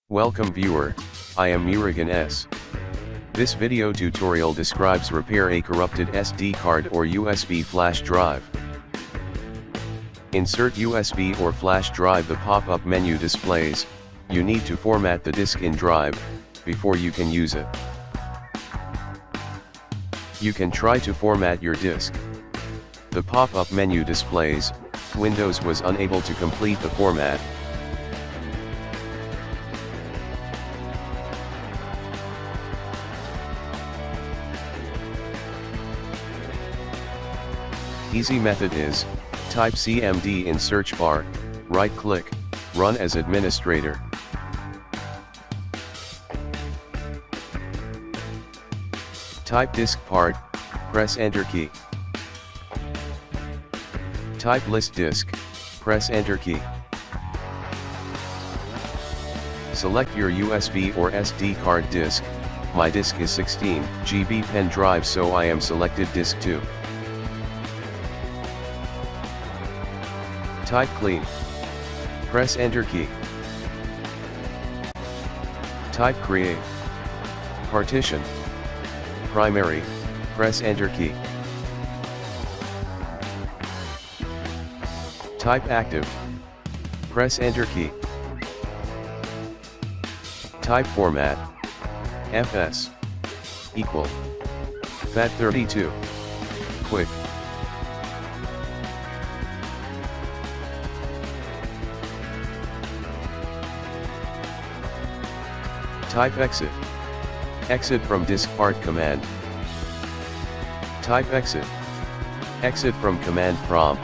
Welcome viewer, I am Murugan S. This video tutorial describes repair a corrupted SD card or USB flash drive. Insert USB or flash drive. The pop-up menu displays, you need to format the disk in drive, before you can use it. You can try to format your disk. The pop-up menu displays, Windows was unable to complete the format. Easy method is, type CMD in search bar, right click, run as administrator. Type disk part, press enter key. Type list disk, press enter key. Select your USB or SD card disk. My disk is 16 GB pen drive, so I am selected disk 2. Type clean. Press enter key. Type create. Partition. Primary, press enter key. Type active. Press enter key. Type format. FS. Equal. FAT32. Quick. Type exit. Exit from disk part command. Type exit. Exit from command prompt.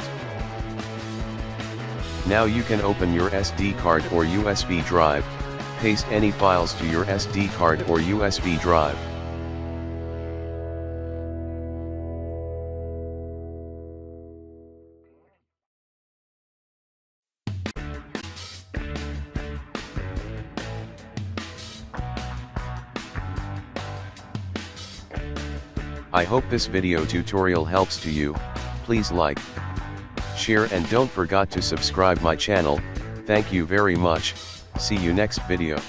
Now you can open your SD card or USB drive, paste any files to your SD card or USB drive. I hope this video tutorial helps to you. Please like, share and don't forget to subscribe my channel. Thank you very much. See you next video.